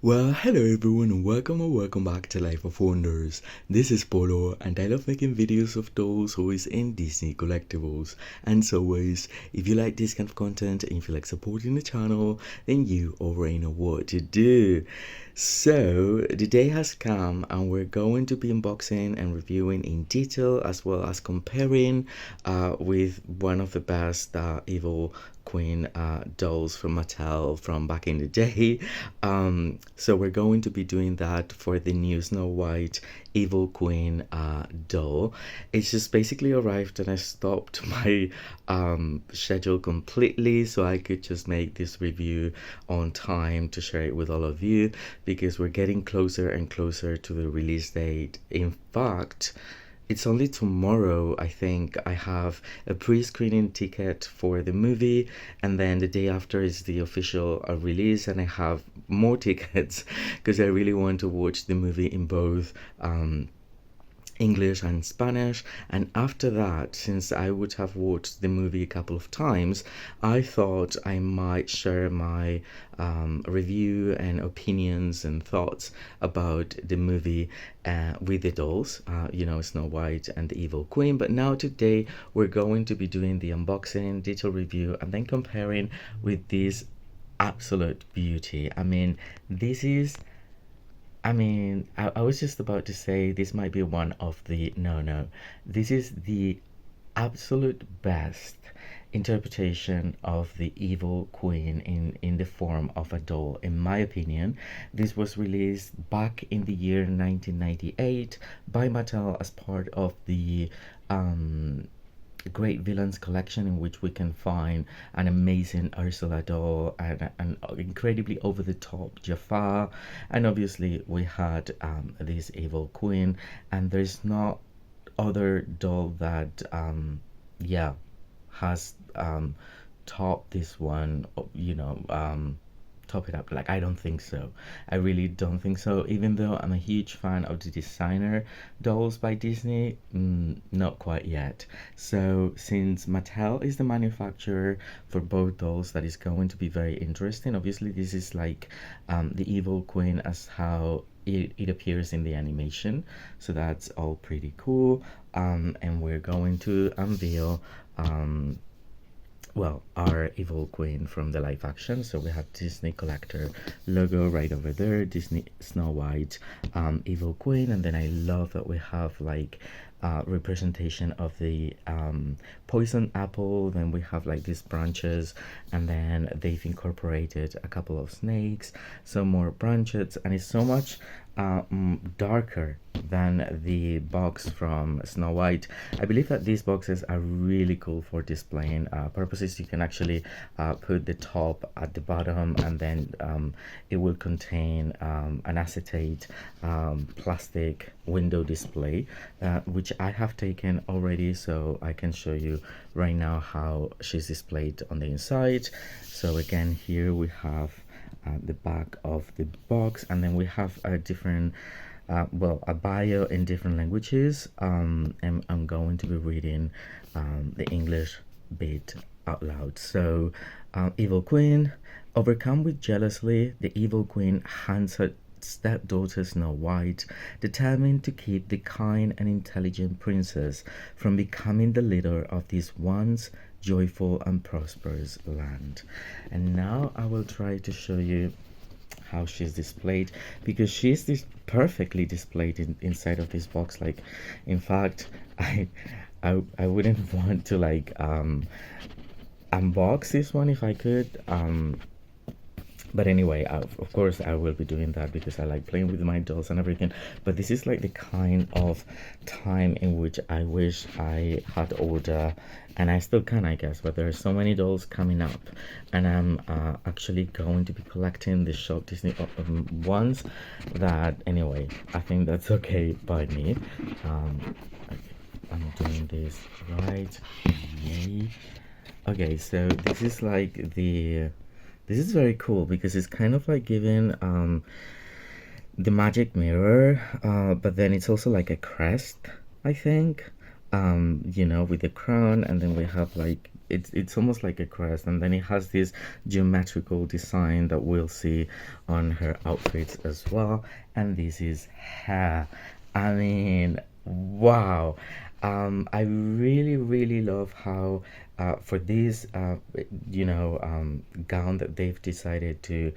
Well, hello everyone and welcome back to Life of Wonders. This is Polo and I love making videos of dolls always in Disney collectibles. And so always, if you like this kind of content and if you like supporting the channel, then you already know what to do. So the day has come and we're going to be unboxing and reviewing in detail as well as comparing with one of the best evil Queen dolls from Mattel from back in the day. So we're going to be doing that for the new Snow White Evil Queen doll. It's just basically arrived and I stopped my schedule completely so I could just make this review on time to share it with all of you because we're getting closer and closer to the release date. In fact, it's only tomorrow, I think. I have a pre-screening ticket for the movie, and then the day after is the official release, and I have more tickets because I really want to watch the movie in both English and Spanish. And after that, since I would have watched the movie a couple of times, I thought I might share my review and opinions and thoughts about the movie with the dolls, Snow White and the Evil Queen. But now today we're going to be doing the unboxing, detailed review, and then comparing with this absolute beauty. I was just about to say this might be one of the no. This is the absolute best interpretation of the Evil Queen in the form of a doll, in my opinion. This was released back in the year 1998 by Mattel as part of the Great Villains collection, in which we can find an amazing Ursula doll and an incredibly over-the-top Jafar, and obviously we had this Evil Queen, and there's no other doll that has topped this one, top it up. Like, I don't think so. I really don't think so, even though I'm a huge fan of the designer dolls by Disney. Not quite yet. So since Mattel is the manufacturer for both dolls, that is going to be very interesting. Obviously this is like the Evil Queen as how it appears in the animation, so that's all pretty cool. And we're going to unveil our Evil Queen from the live action. So we have Disney collector logo right over there, Disney Snow White Evil Queen, and then I love that we have like representation of the poison apple. Then we have like these branches, and then they've incorporated a couple of snakes, some more branches, and it's so much darker than the box from Snow White. I believe that these boxes are really cool for displaying purposes. You can actually put the top at the bottom, and then it will contain an acetate plastic window display, which I have taken already, so I can show you right now how she's displayed on the inside. So again, here we have the back of the box, and then we have a different a bio in different languages, and I'm going to be reading the English bit out loud. So Evil Queen. Overcome with jealousy, the Evil Queen hands her stepdaughter Snow White, determined to keep the kind and intelligent princess from becoming the leader of this once joyful and prosperous land. And now I will try to show you how she's displayed, because she's this perfectly displayed inside of this box. Like, in fact, I wouldn't want to like unbox this one if I could, but anyway, of course I will be doing that because I like playing with my dolls and everything. But this is like the kind of time in which I wish I had older, and I still can, I guess, but there are so many dolls coming up, and I'm actually going to be collecting the Shop Disney ones. That, anyway, I think that's okay by me. Okay, I'm doing this right. Yay. Okay, so this is like this is very cool because it's kind of like giving the magic mirror, but then it's also like a crest, I think, with the crown, and then we have like it's almost like a crest, and then it has this geometrical design that we'll see on her outfits as well. And this is hair. I mean, wow. I really, really love how for this gown that they've decided to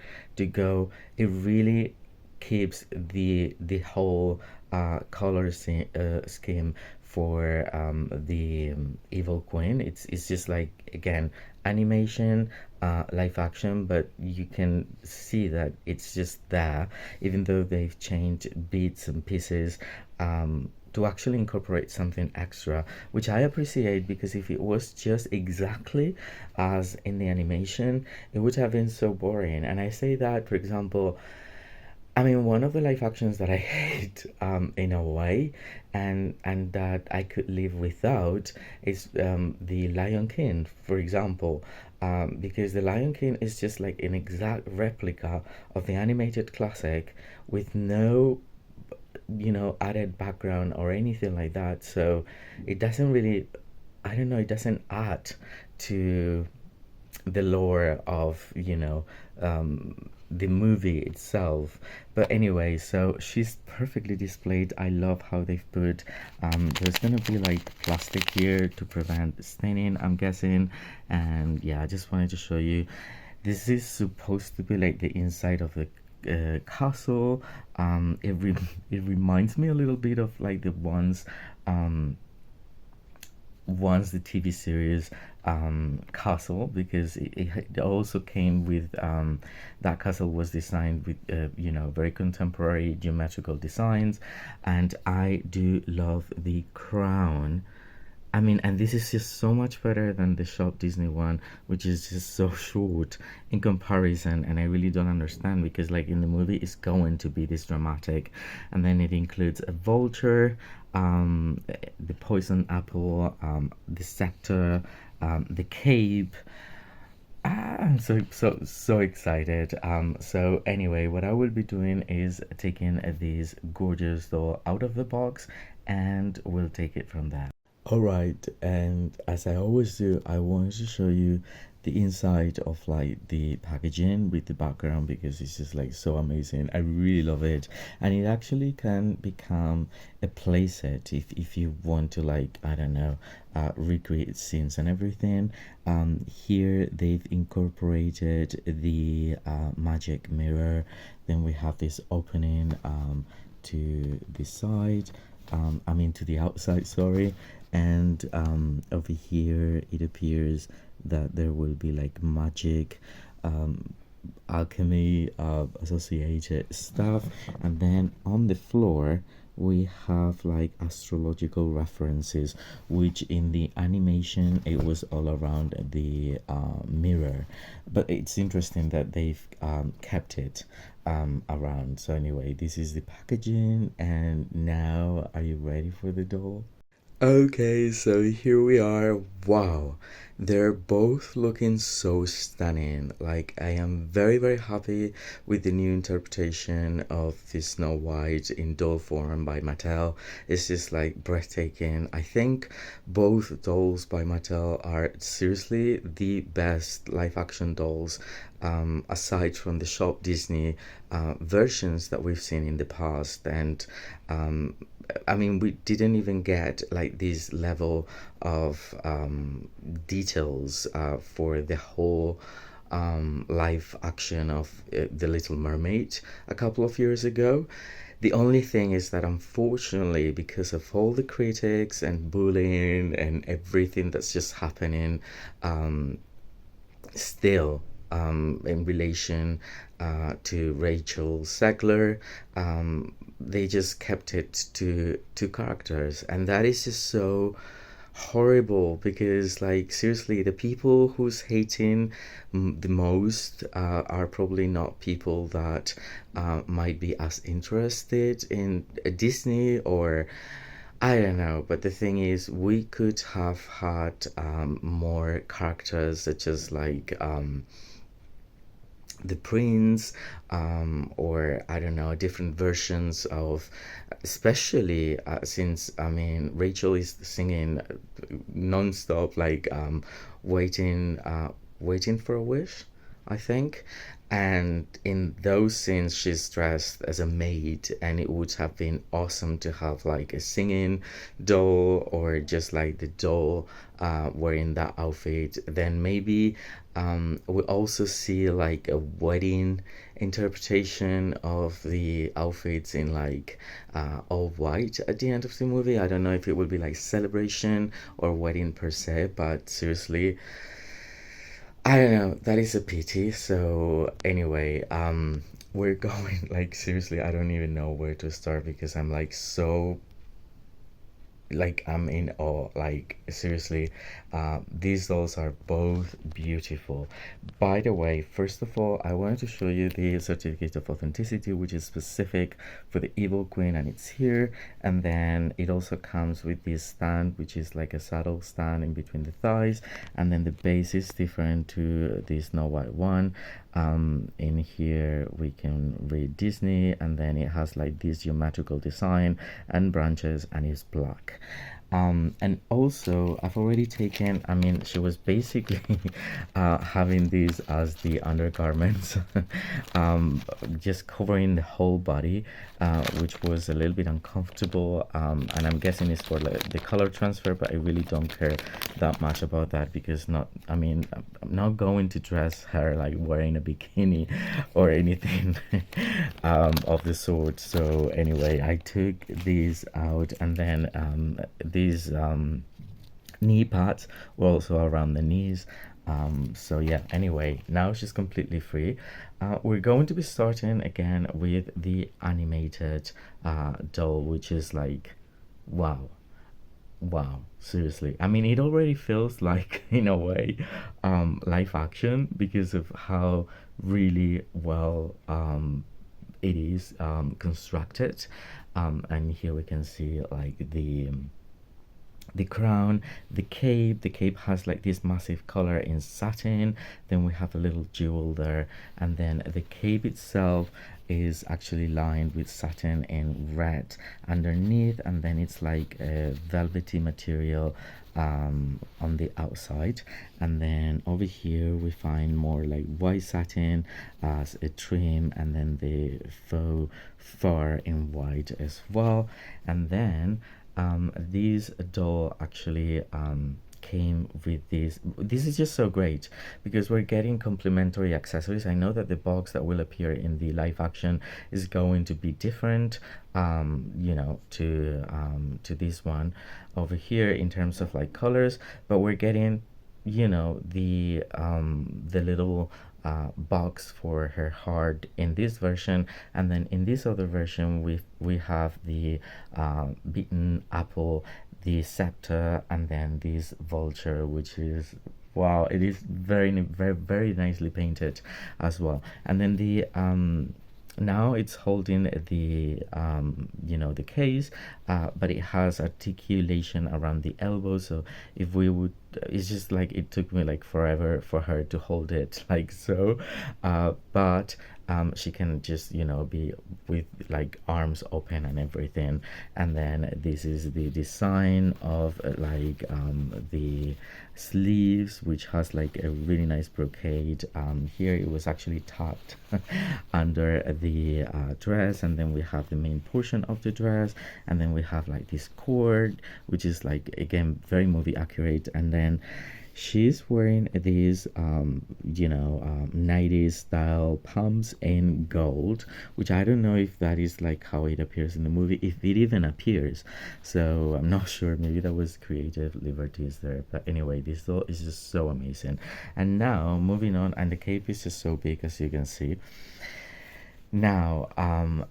go, it really keeps the whole scheme for the Evil Queen. It's just like, again, animation, live action, but you can see that it's just there, even though they've changed bits and pieces to actually incorporate something extra, which I appreciate, because if it was just exactly as in the animation, it would have been so boring. And I say that, for example, I mean, one of the live actions that I hate, in a way, and that I could live without, is the Lion King, for example, because the Lion King is just like an exact replica of the animated classic with no, added background or anything like that. So it doesn't really, I don't know, it doesn't add to the lore of the movie itself. But anyway, so she's perfectly displayed. I love how they've put there's gonna be like plastic here to prevent staining, I'm guessing. And yeah, I just wanted to show you, this is supposed to be like the inside of the castle. It reminds me a little bit of like the ones um once the TV series Castle, because it also came with that castle was designed with very contemporary geometrical designs. And I do love the crown. I mean, and this is just so much better than the Shop Disney one, which is just so short in comparison. And I really don't understand, because, like, in the movie, it's going to be this dramatic, and then it includes a vulture, the poison apple, the scepter, the cape. I'm so excited. So anyway, what I will be doing is taking these gorgeous doll out of the box, and we'll take it from there. All right, and as I always do, I wanted to show you the inside of like the packaging with the background, because it's just like so amazing. I really love it, and it actually can become a playset if you want to, like, I don't know, recreate scenes and everything. Here they've incorporated the magic mirror. Then we have this opening to the side, I mean to the outside, sorry. And over here it appears that there will be like magic, um, alchemy associated stuff. And then on the floor we have like astrological references, which in the animation it was all around the mirror, but it's interesting that they've kept it around. So anyway, this is the packaging, and now are you ready for the doll? Okay, so here we are. Wow, they're both looking so stunning. Like, I am very, very happy with the new interpretation of the Snow White in doll form by Mattel. It's just like breathtaking. I think both dolls by Mattel are seriously the best live action dolls, aside from the Shop Disney versions that we've seen in the past. And I mean, we didn't even get like this level of details for the whole live action of The Little Mermaid a couple of years ago. The only thing is that, unfortunately, because of all the critics and bullying and everything that's just happening, still, in relation to Rachel Zegler, they just kept it to two characters, and that is just so horrible, because, like, seriously, the people who's hating the most are probably not people that might be as interested in Disney, or I don't know. But the thing is, we could have had more characters, such as like the prince, or I don't know, different versions of, especially since I mean Rachel is singing non-stop, like waiting, waiting for a wish, I think. And in those scenes, she's dressed as a maid, and it would have been awesome to have like a singing doll, or just like the doll wearing that outfit. Then maybe we also see like a wedding interpretation of the outfits in like all white at the end of the movie. I don't know if it will be like celebration or wedding per se, but seriously, I don't know. That is a pity. So anyway, we're going like seriously. I don't even know where to start because I'm like so, like I'm in awe. Like seriously, these dolls are both beautiful. By the way, first of all, I wanted to show you the certificate of authenticity, which is specific for the Evil Queen, and it's here. And then it also comes with this stand, which is like a saddle stand in between the thighs, and then the base is different to the Snow White one. In here we can read Disney, and then it has like this geometrical design and branches, and it's black. And also I've already taken, I mean, she was basically having these as the undergarments, just covering the whole body, which was a little bit uncomfortable, and I'm guessing it's for like the color transfer, but I really don't care that much about that, because not, I mean, I'm not going to dress her like wearing a bikini or anything of the sort. So anyway, I took these out, and then these knee pads were also around the knees. So yeah, anyway, now she's completely free. We're going to be starting again with the animated doll, which is like, wow. Wow, seriously. I mean, it already feels like, in a way, live action, because of how really well it is constructed. And here we can see like the crown, the cape. The cape has like this massive color in satin. Then we have a little jewel there, and then the cape itself is actually lined with satin and red underneath, and then it's like a velvety material on the outside. And then over here we find more like white satin as a trim, and then the faux fur in white as well. And then this doll actually came with this is just so great, because we're getting complementary accessories. I know that the box that will appear in the live action is going to be different, you know, to this one over here in terms of like colors, but we're getting, you know, the little box for her heart in this version, and then in this other version we have the beaten apple, the scepter, and then this vulture, which is, wow, it is very very very nicely painted as well. And then the now it's holding the you know, the case, but it has articulation around the elbow. So if we would, it's just like it took me like forever for her to hold it like so, but she can just, you know, be with like arms open and everything. And then this is the design of like the sleeves, which has like a really nice brocade. Here it was actually tucked under the dress, and then we have the main portion of the dress, and then we have like this cord, which is like, again, very movie accurate. And then she's wearing these you know, 90s style pumps in gold, which I don't know if that is like how it appears in the movie, if it even appears. So I'm not sure, maybe that was creative liberties there. But anyway, this doll is just so amazing. And now moving on, and the cape is just so big, as you can see. Now,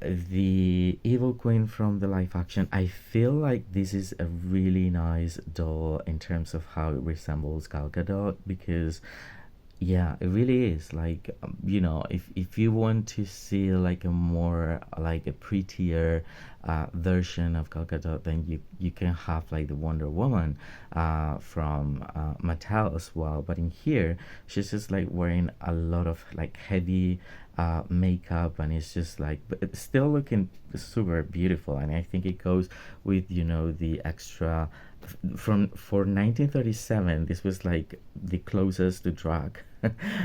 the Evil Queen from the live action, I feel like this is a really nice doll in terms of how it resembles Gal Gadot, because Yeah, it really is. Like, if you want to see like a more like a prettier version of Gal Gadot, then you can have like the Wonder Woman from Mattel as well. But in here, she's just like wearing a lot of like heavy makeup, and it's just like, but it's still looking super beautiful. And I think it goes with the extra from for 1937. This was like the closest to drag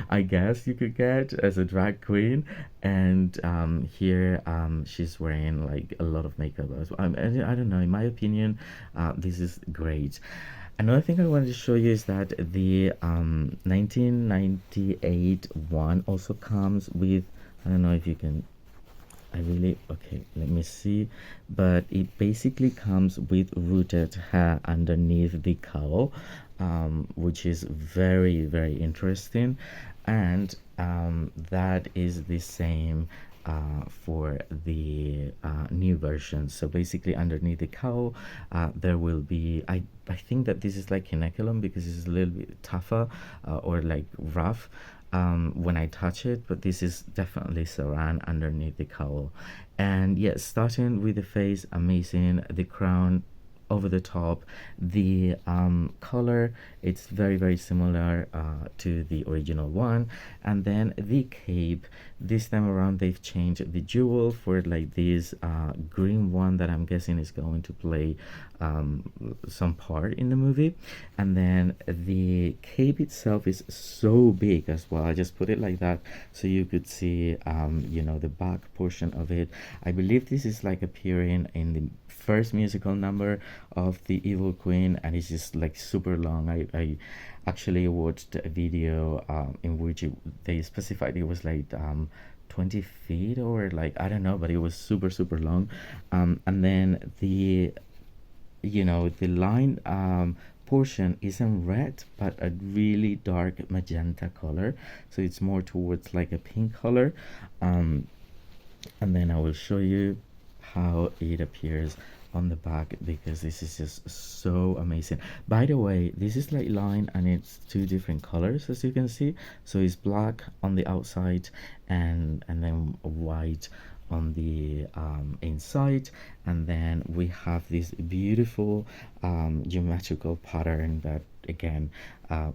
I guess you could get as a drag queen. And here she's wearing like a lot of makeup as well. I don't know, in my opinion, this is great. Another thing I wanted to show you is that the 1998 one also comes with, I don't know if you can, okay, let me see. But it basically comes with rooted hair underneath the cowl, which is very, very interesting. And that is the same for the new version. So basically, underneath the cowl, there will be, I think that this is like Kineculum because it's a little bit tougher or like rough when I touch it, but this is definitely saran underneath the cowl. And yes, starting with the face, amazing. The crown over the top, the color, it's very, very similar to the original one. And then the cape, this time around they've changed the jewel for like this green one that I'm guessing is going to play some part in the movie. And then the cape itself is so big as well. I just put it like that so you could see the back portion of it. I believe this is like appearing in the first musical number of the Evil Queen, and it's just like super long. I actually watched a video in which they specified it was like 20 feet or like, I don't know, but it was super, super long. And then the line portion isn't red but a really dark magenta color, so it's more towards like a pink color. And then I will show you how it appears on the back because this is just so amazing. By the way, this is like line and it's two different colors as you can see. So it's black on the outside and then white on the inside. And then we have this beautiful geometrical pattern that again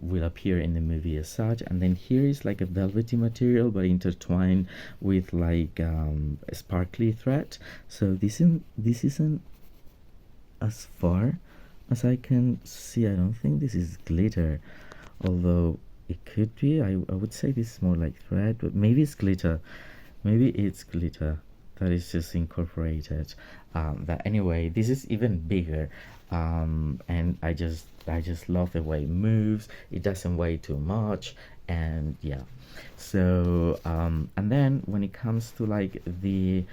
will appear in the movie as such. And then here is like a velvety material but intertwined with like a sparkly thread. So this isn't as far as I can see. I don't think this is glitter, although it could be. I would say this is more like thread, but maybe it's glitter. Maybe it's glitter that is just incorporated. But anyway, this is even bigger, and I just love the way it moves. It doesn't weigh too much, and yeah. So and then when it comes to like the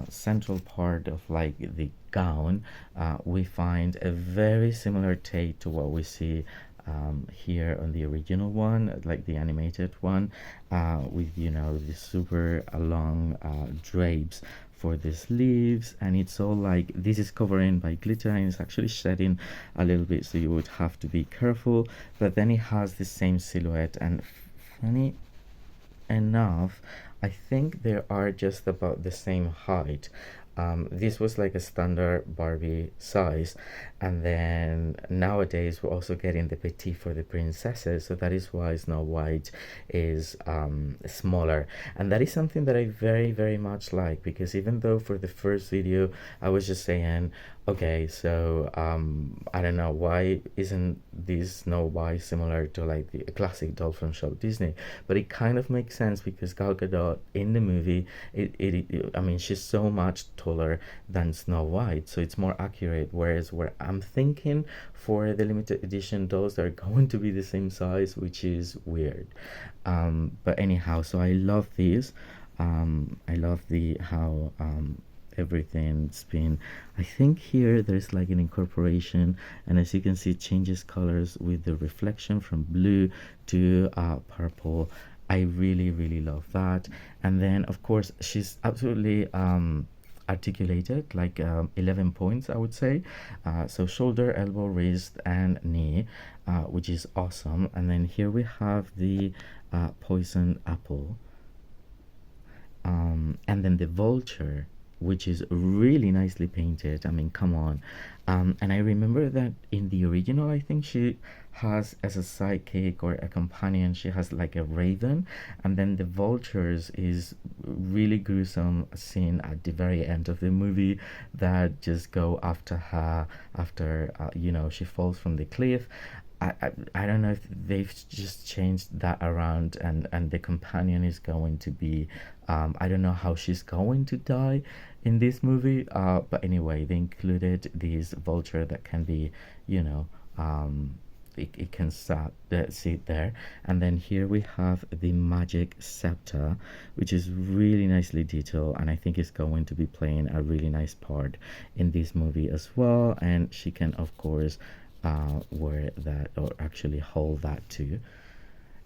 central part of like the gown, we find a very similar take to what we see here on the original one, like the animated one, with the super long drapes for the sleeves. And it's all like this is covering by glitter and it's actually shedding a little bit, so you would have to be careful. But then it has the same silhouette, and funny enough, I think they are just about the same height. This was like a standard Barbie size, and then nowadays we're also getting the petite for the princesses, so that is why Snow White is smaller. And that is something that I very, very much like, because even though for the first video I was just saying, okay, so I don't know, why isn't this Snow White similar to like the classic doll from Show Disney? But it kind of makes sense because Gal Gadot in the movie, I mean, she's so much taller than Snow White, so it's more accurate. Whereas where I'm thinking for the limited edition dolls, they're going to be the same size, which is weird. But anyhow, so I love these. I love the how everything's been, I think here there's like an incorporation, and as you can see it changes colors with the reflection from blue to purple. I really, really love that. And then of course she's absolutely articulated, like 11 points, I would say. So shoulder, elbow, wrist, and knee, which is awesome. And then here we have the poison apple, and then the vulture, which is really nicely painted. I mean, come on. And I remember that in the original, I think she has as a sidekick or a companion, she has like a raven, and then the vultures is really gruesome scene at the very end of the movie that just go after her after she falls from the cliff. I don't know if they've just changed that around, and the companion is going to be I don't know how she's going to die in this movie, but anyway, they included this vulture that can be, you know it can sit there. And then here we have the magic scepter, which is really nicely detailed, and I think is going to be playing a really nice part in this movie as well. And she can of course wear that, or actually hold that too.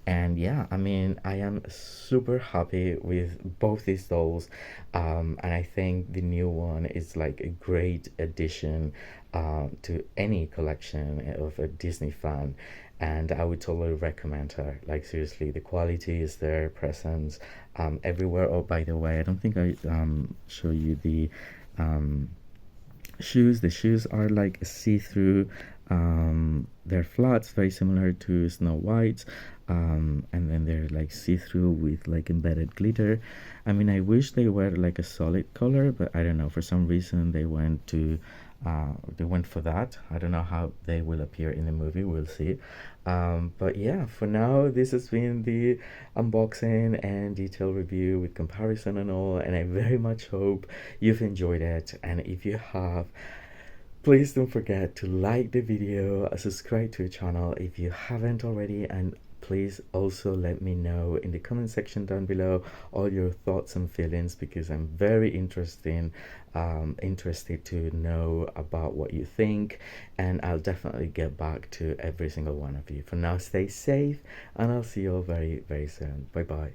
And yeah, I mean, I am super happy with both these dolls, and I think the new one is like a great addition to any collection of a Disney fan, and I would totally recommend her. Like seriously, the quality is there, presence everywhere. Oh, by the way, I don't think I show you the um, shoes. The shoes are like see-through. They're flats, very similar to Snow White's, and then they're like see-through with like embedded glitter. I mean, I wish they were like a solid color, but I don't know, for some reason they went for that. I don't know how they will appear in the movie, we'll see. But yeah, for now, this has been the unboxing and detailed review with comparison and all, and I very much hope you've enjoyed it. And if you have, please don't forget to like the video, subscribe to the channel if you haven't already, and please also let me know in the comment section down below all your thoughts and feelings, because I'm very interested to know about what you think, and I'll definitely get back to every single one of you. For now, stay safe, and I'll see you all very, very soon. Bye bye.